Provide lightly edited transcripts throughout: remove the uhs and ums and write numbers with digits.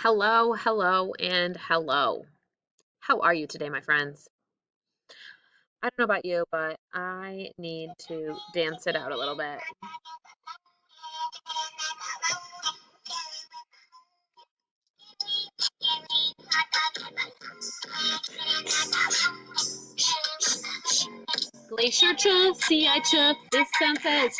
Hello, hello, and hello. How are you today, my friends? I don't know about you, but I need to dance it out a little bit. Glacier chuff, sea I chuff, this sound says.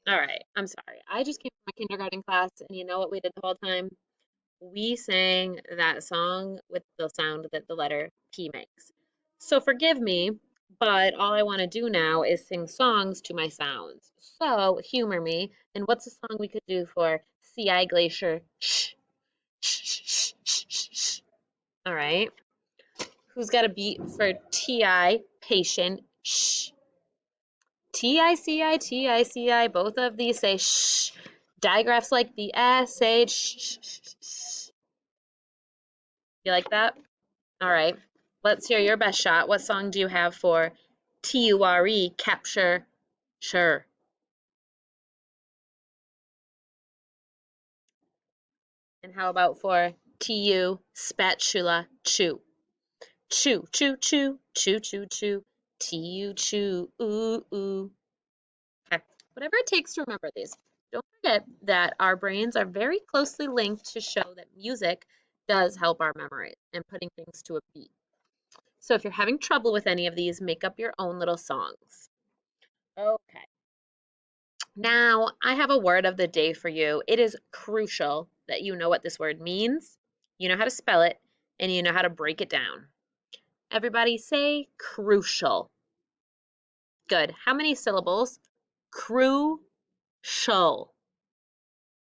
All right, I'm sorry. I just came from my kindergarten class, and you know what we did the whole time? We sang that song with the sound that the letter P makes. So forgive me, but all I want to do now is sing songs to my sounds. So humor me. And what's a song we could do for CI Glacier? Shh, shh, shh, shh, shh, shh. All right. Who's got a beat for TI? Patient. Shh. TICI, both of these say shh. Digraphs like the SH. Shh, shh, shh, shh. You like that? All right, let's hear your best shot. What song do you have for TURE, capture, sure? And how about for TU, spatula, chew? Chew, chew, chew, chew, chew, chew, TU, chew, ooh, ooh. Okay, whatever it takes to remember these. Don't forget that our brains are very closely linked to show that music does help our memory and putting things to a beat. So if you're having trouble with any of these, make up your own little songs. Okay. Now, I have a word of the day for you. It is crucial that you know what this word means, you know how to spell it, and you know how to break it down. Everybody say crucial. Good. How many syllables? Crucial.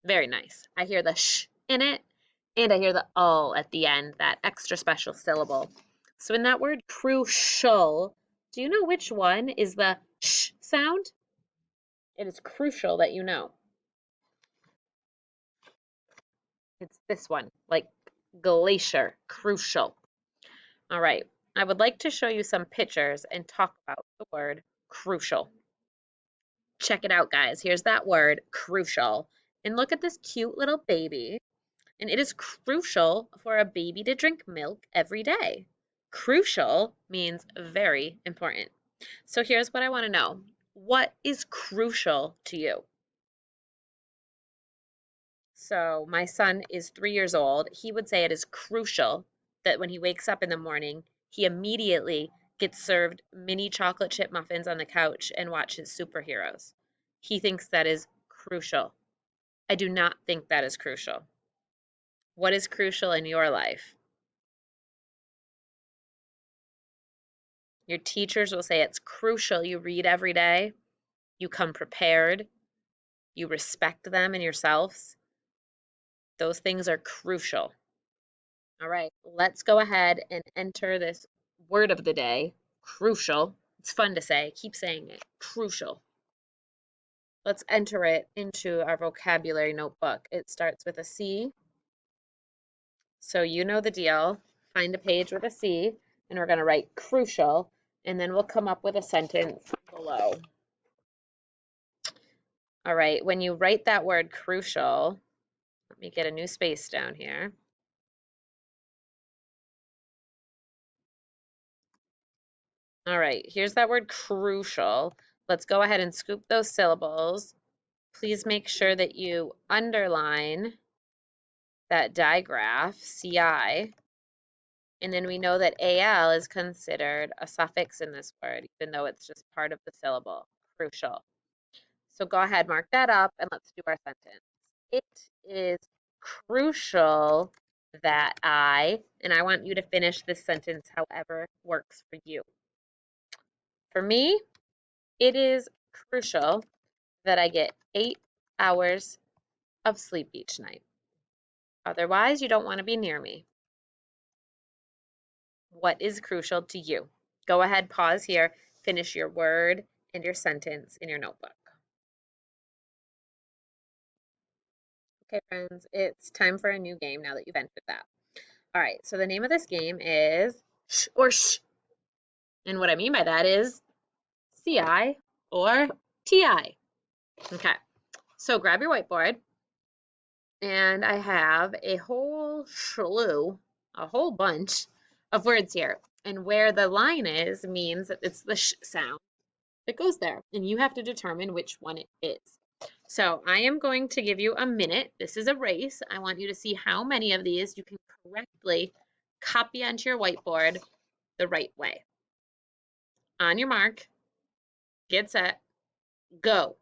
Very nice. I hear the sh in it, and I hear the o at the end, that extra special syllable. So in that word crucial, do you know which one is the sh sound? It is crucial that you know. It's this one, like glacier, crucial. All right, I would like to show you some pictures and talk about the word crucial. Check it out, guys. Here's that word, crucial. And look at this cute little baby. And it is crucial for a baby to drink milk every day. Crucial means very important. So here's what I want to know. What is crucial to you? So my son is 3 years old. He would say it is crucial that when he wakes up in the morning, he immediately gets served mini chocolate chip muffins on the couch and watches superheroes. He thinks that is crucial. I do not think that is crucial. What is crucial in your life? Your teachers will say it's crucial you read every day, you come prepared, you respect them and yourselves. Those things are crucial. All right, let's go ahead and enter this word of the day, crucial. It's fun to say. Keep saying it. Crucial. Let's enter it into our vocabulary notebook. It starts with a C. So you know the deal. Find a page with a C, and we're going to write crucial, and then we'll come up with a sentence below. All right, when you write that word crucial, let me get a new space down here. All right, here's that word crucial. Let's go ahead and scoop those syllables. Please make sure that you underline that digraph, CI, and then we know that AL is considered a suffix in this word, even though it's just part of the syllable, crucial. So go ahead, mark that up, and let's do our sentence. It is crucial that and I want you to finish this sentence however works for you. For me, it is crucial that I get 8 hours of sleep each night. Otherwise, you don't want to be near me. What is crucial to you? Go ahead, pause here, finish your word and your sentence in your notebook. Okay, friends, it's time for a new game now that you've entered that. All right, so the name of this game is Sh or Sh. And what I mean by that is CI or TI. Okay, so grab your whiteboard, and I have a whole slew, a whole bunch of words here. And where the line is means that it's the sh sound that goes there, and you have to determine which one it is. So I am going to give you a minute. This is a race. I want you to see how many of these you can correctly copy onto your whiteboard the right way. On your mark, get set, go.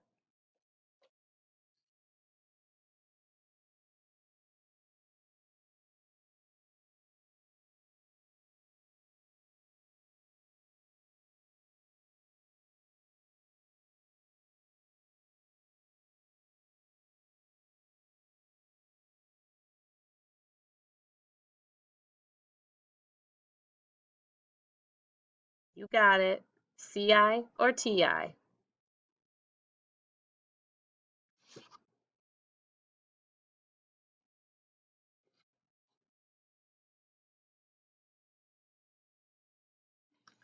You got it. CI or TI?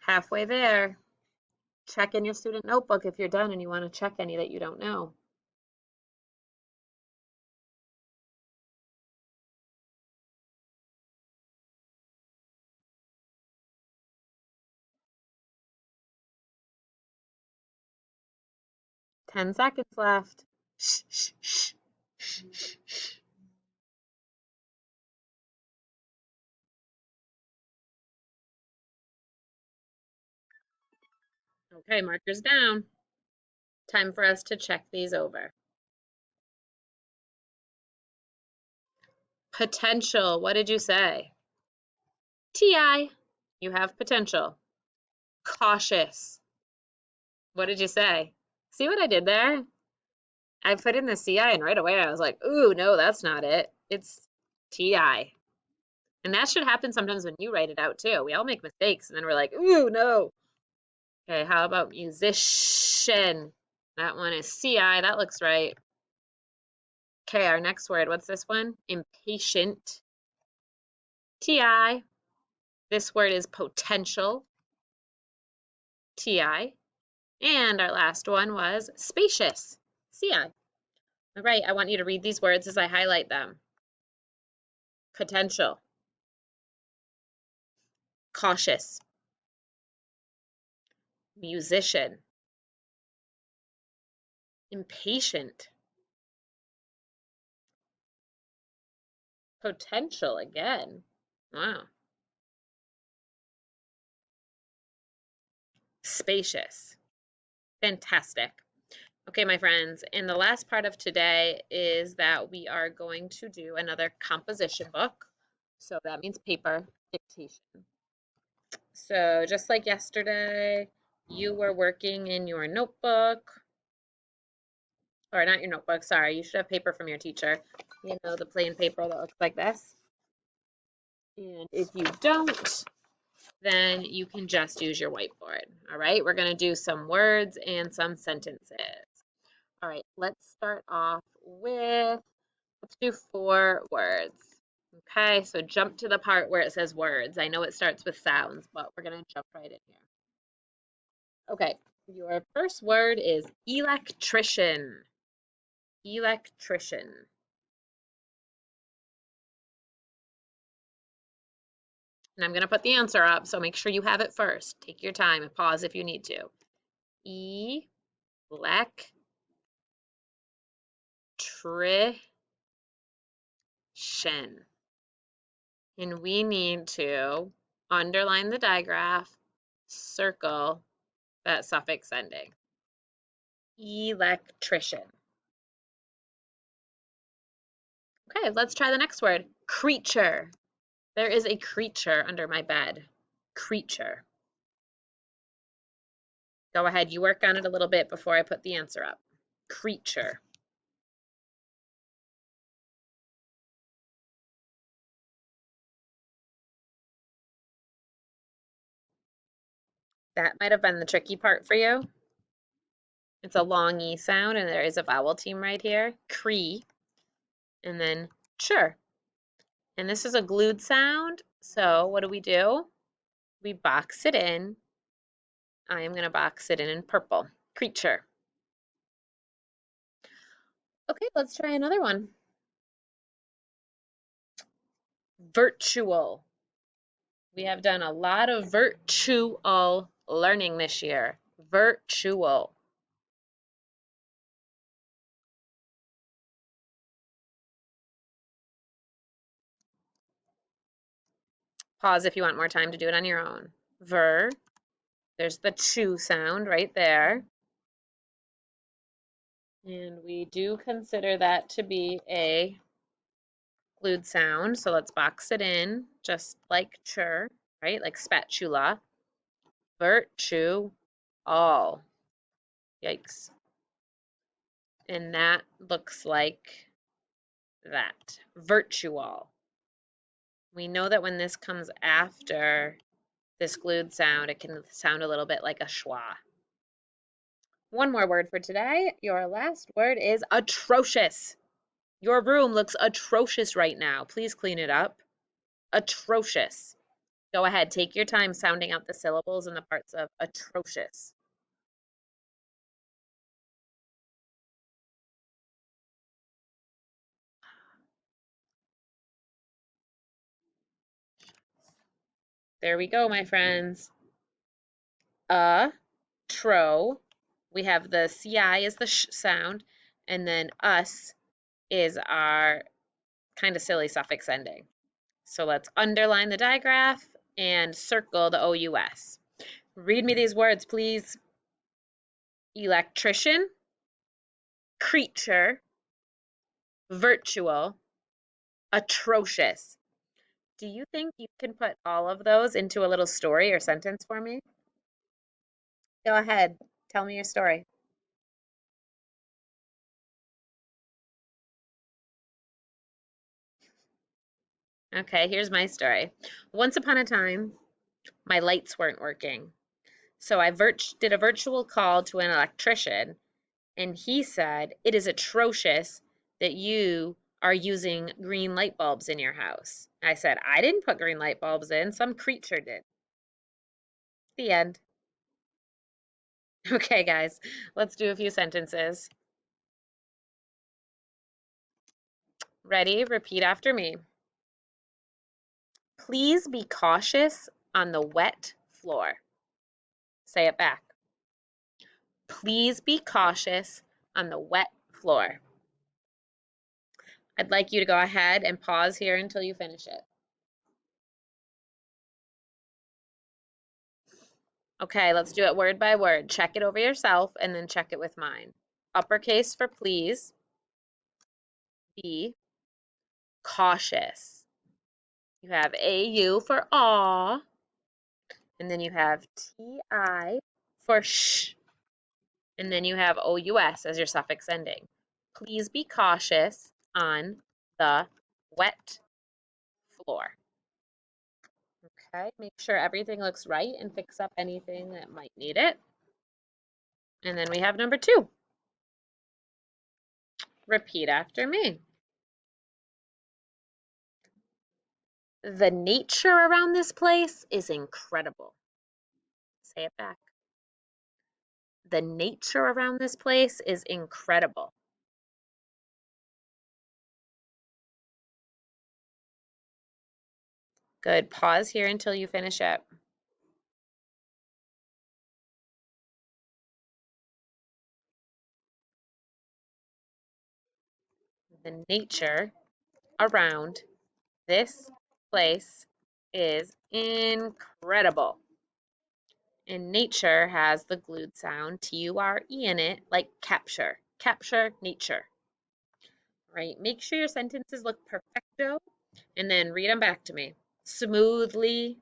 Halfway there. Check in your student notebook if you're done and you want to check any that you don't know. Ten seconds left. Shh, shh, shh. Okay, markers down. Time for us to check these over. Potential, what did you say? TI, you have potential. Cautious, what did you say? See what I did there? I put in the CI and right away I was like, ooh, no, that's not it. It's TI. And that should happen sometimes when you write it out too. We all make mistakes and then we're like, ooh, no. Okay, how about musician? That one is CI, that looks right. Okay, our next word, what's this one? Impatient. TI. This word is potential. TI. And our last one was spacious. CI. All right, I want you to read these words as I highlight them. Potential. Cautious. Musician. Impatient. Potential again. Wow. Spacious. Fantastic. Okay, my friends, and the last part of today is that we are going to do another composition book. So that means paper dictation. So just like yesterday, you were working in your notebook, or not your notebook, sorry, you should have paper from your teacher. You know, the plain paper that looks like this. And if you don't, then you can just use your whiteboard. All right, we're going to do some words and some sentences. All right, let's start off with, let's do 4 words. Okay, so jump to the part where it says words. I know it starts with sounds, but we're going to jump right in here. Okay, your first word is electrician. Electrician. And I'm going to put the answer up, so make sure you have it first. Take your time and pause if you need to. Electrician. And we need to underline the digraph, circle that suffix ending. Electrician. Okay, let's try the next word. Creature. There is a creature under my bed. Creature. Go ahead, you work on it a little bit before I put the answer up. Creature. That might have been the tricky part for you. It's a long E sound and there is a vowel team right here. Cree. And then chur. And this is a glued sound. So what do? We box it in. I am going to box it in purple. Creature. Okay, let's try another one. Virtual. We have done a lot of virtual learning this year. Virtual. Pause if you want more time to do it on your own. Ver. There's the chew sound right there. And we do consider that to be a glued sound. So let's box it in just like chur, right? Like spatula. Virtue. All. Yikes. And that looks like that. Virtual. We know that when this comes after this glued sound, it can sound a little bit like a schwa. One more word for today. Your last word is atrocious. Your room looks atrocious right now. Please clean it up. Atrocious. Go ahead, take your time sounding out the syllables and the parts of atrocious. There we go, my friends. Tro. We have the CI is the sh sound, and then us is our kind of silly suffix ending. So let's underline the digraph and circle the OUS. Read me these words, please. Electrician, creature, virtual, atrocious. Do you think you can put all of those into a little story or sentence for me? Go ahead. Tell me your story. Okay, here's my story. Once upon a time, my lights weren't working. So I did a virtual call to an electrician, and he said, "It is atrocious that you are using green light bulbs in your house." I said, "I didn't put green light bulbs in, some creature did." The end. Okay, guys, let's do a few sentences. Ready? Repeat after me. Please be cautious on the wet floor. Say it back. Please be cautious on the wet floor. I'd like you to go ahead and pause here until you finish it. Okay, let's do it word by word. Check it over yourself and then check it with mine. Uppercase for please. Be cautious. You have AU for aw. And then you have TI for sh. And then you have OUS as your suffix ending. Please be cautious on the wet floor. Okay, make sure everything looks right and fix up anything that might need it. And then we have number 2. Repeat after me. The nature around this place is incredible. Say it back. The nature around this place is incredible. Good. Pause here until you finish it. The nature around this place is incredible. And nature has the glued sound T-U-R-E in it, like capture. Capture nature. Right? Make sure your sentences look perfecto and then read them back to me. Smoothly.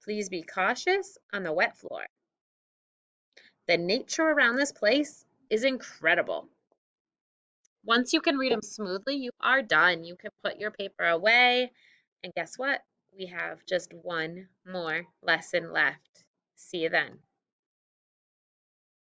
Please be cautious on the wet floor. The nature around this place is incredible. Once you can read them smoothly, you are done. You can put your paper away. And guess what? We have just one more lesson left. See you then.